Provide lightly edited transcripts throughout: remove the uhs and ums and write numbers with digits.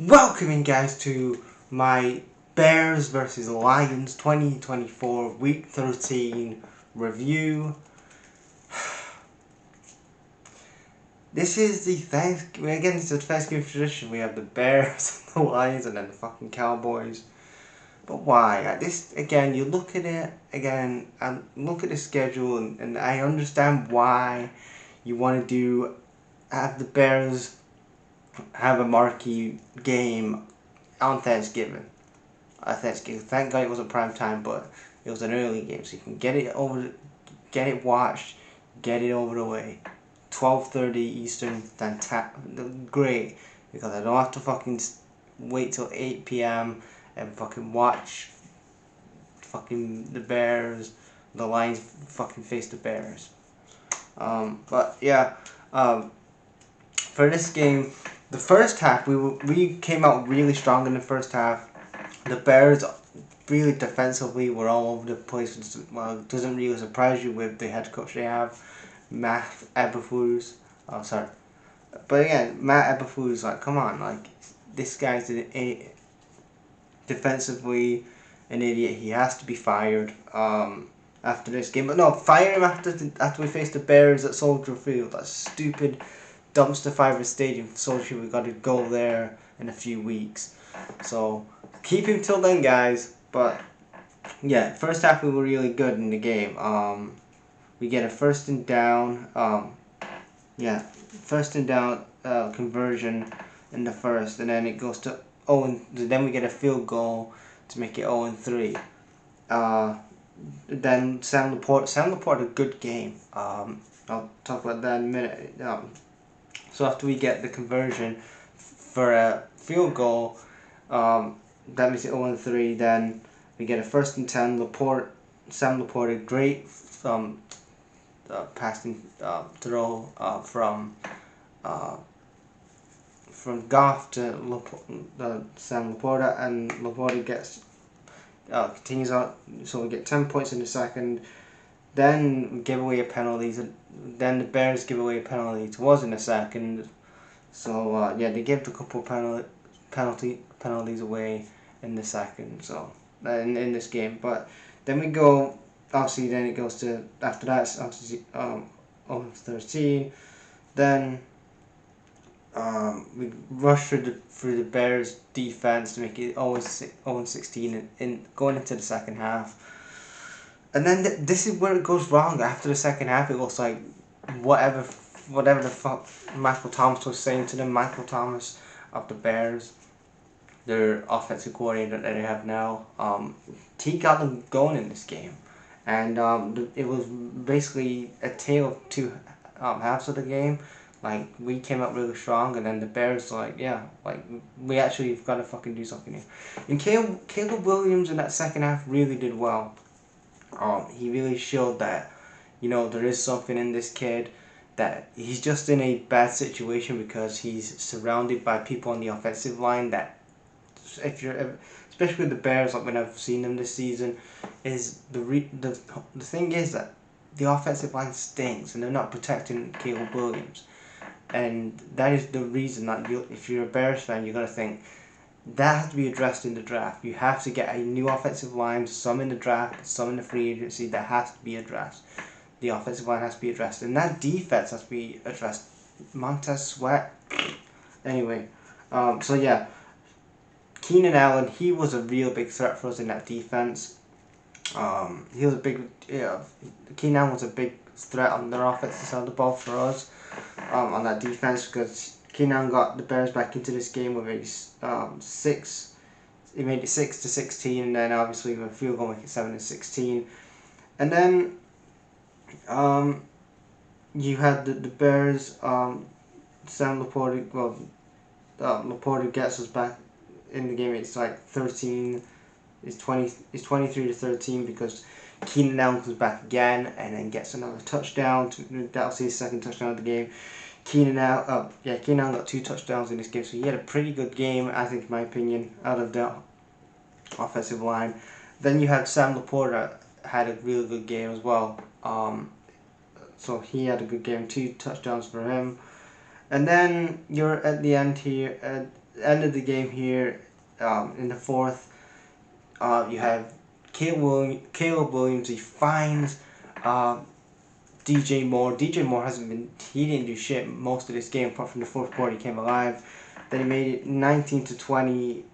Welcome in, guys, to my Bears versus Lions 2024 Week 13 review. This is the Thanksgiving, again, it's a Thanksgiving tradition. We have the Bears, the Lions, and then the fucking Cowboys. But why? This, again, you look at it, again, and look at the schedule, and I understand why you want to have the Bears have a marquee game on Thanksgiving. Thank God it wasn't prime time, but it was an early game, so you can get it watched, get it over the way. 12:30 Eastern, great, because I don't have to fucking wait till 8 p.m. and fucking watch fucking the Bears, the Lions fucking face the Bears. But yeah, for this game, the first half we came out really strong in the first half. The Bears really defensively were all over the place. Well, it doesn't really surprise you with the head coach they have, Matt Eberflus. Oh, sorry. But again, Matt Eberflus, like, come on, like, this guy's defensively an idiot. He has to be fired after this game. But no, fire him after we face the Bears at Soldier Field. That stupid dumpster fire stadium. Soldier Field, we got to go there in a few weeks. So keep him till then, guys. But yeah, first half we were really good in the game. We get a first and down. First and down conversion in the first, and then it goes to then we get a field goal to make it 0-3. Then Sam Laporte had a good game. I'll talk about that in a minute. So after we get the conversion for a field goal, that makes it 0-3. Then we get a first and 10. Sam Laporte, a great passing throw from Goff to Sam Laporta, and Laporta continues on. So we get 10 points in the second. Then we give away a penalty. Then the Bears give away a penalty to us in the second. So they gave a couple penalties away in the second. So in this game, but then we go. Obviously, then it goes to after that. It's obviously 0-13. Then we rush through the Bears defense to make it 0-16 in going into the second half. And then this is where it goes wrong. After the second half, it looks like whatever the fuck Michael Thomas was saying to them. Michael Thomas of the Bears, their offensive coordinator that they have now, he got them going in this game. And it was basically a tale of two halves of the game. Like, we came out really strong, and then the Bears, we actually got to fucking do something here. And Caleb Williams in that second half really did well. He really showed that, there is something in this kid, that he's just in a bad situation because he's surrounded by people on the offensive line that, especially with the Bears, like when I've seen them this season, is the thing is that the offensive line stinks and they're not protecting Caleb Williams. And that is the reason that if you're a Bears fan, you're going to think that has to be addressed in the draft. You have to get a new offensive line, some in the draft, some in the free agency, that has to be addressed. The offensive line has to be addressed. And that defense has to be addressed. Montez Sweat. Anyway, Keenan Allen, he was a real big threat for us in that defense. He was a big, Keenan Allen was a big threat on their offensive side of the ball for us. On that defense, because Keenan got the Bears back into this game with a 6. He made it 6-16, and then obviously with a field goal, make it 7-16. And then you had the Bears. Sam Laporte. Laporte gets us back in the game. It's like 13. It's 23-13 because Keenan Allen comes back again and then gets another touchdown. That'll see his second touchdown of the game. Keenan Allen got 2 touchdowns in this game, so he had a pretty good game, I think, in my opinion, out of the offensive line. Then you had Sam Laporta had a really good game as well. So he had a good game, 2 touchdowns for him. And then you're at the end here. end of the game here, in the fourth, you have Caleb Williams. He finds DJ Moore. DJ Moore he didn't do shit most of this game apart from the fourth quarter. He came alive. Then he made it 19 to 23,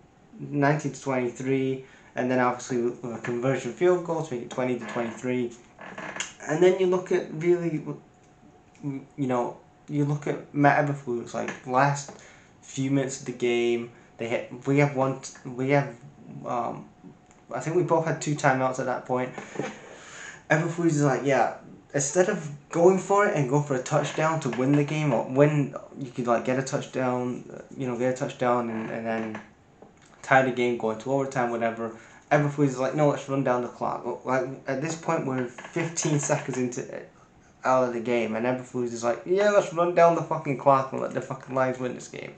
and then obviously with a conversion field goal to make it 20 to 23. And then you look at you look at Matt Eberflus, like last few minutes of the game. I think we both had 2 timeouts at that point. Eberflus is like, yeah, instead of going for it and go for a touchdown to win the game, or win, you could like get a touchdown, and then tie the game, go into overtime, whatever. Eberflus is like, no, let's run down the clock. Like at this point, we're 15 seconds out of the game, and Eberflus is like, yeah, let's run down the fucking clock and let the fucking Lions win this game.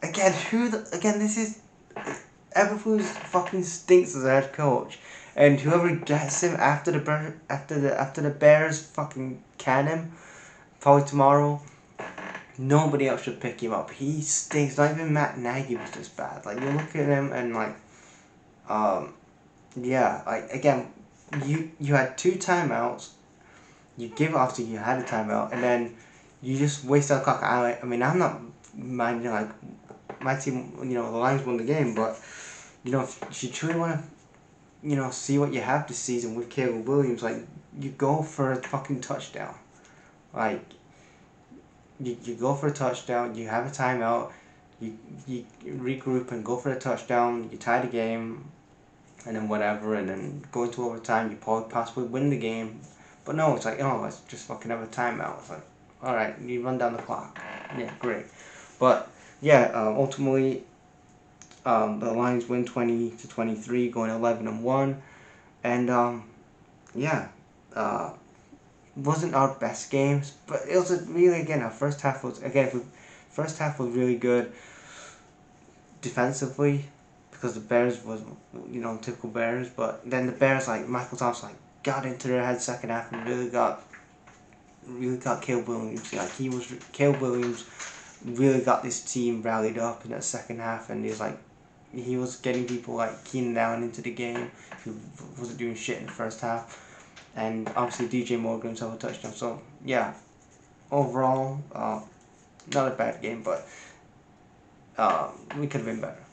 Again, this is Eberflus fucking stinks as a head coach, and whoever gets him after the Bears fucking can him, probably tomorrow. Nobody else should pick him up. He stinks. Not even Matt Nagy was this bad. Like you look at him and like, yeah, like again, you had 2 timeouts. You give after you had a timeout, and then you just waste the clock. I mean, I'm not minding like my team. The Lions won the game, but if you truly want to, see what you have this season with Caleb Williams, like you go for a fucking touchdown, like you go for a touchdown. You have a timeout. You regroup and go for a touchdown. You tie the game, and then whatever, and then go into overtime. You possibly win the game. But no, it's like, oh, let's just fucking have a timeout. It's like, alright, you run down the clock. Yeah, great. But, yeah, ultimately, the Lions win 20 to 23, going 11-1. And, yeah, wasn't our best games, but it was really, again, our first half was really good defensively, because the Bears was, typical Bears. But then the Bears, like, Michael Thompson, like, got into their head second half and really got Caleb Williams. Like Caleb Williams really got this team rallied up in that second half, and he was getting people like keying down into the game who wasn't doing shit in the first half. And obviously DJ Moore got himself a touchdown. So yeah, overall, not a bad game, but we could have been better.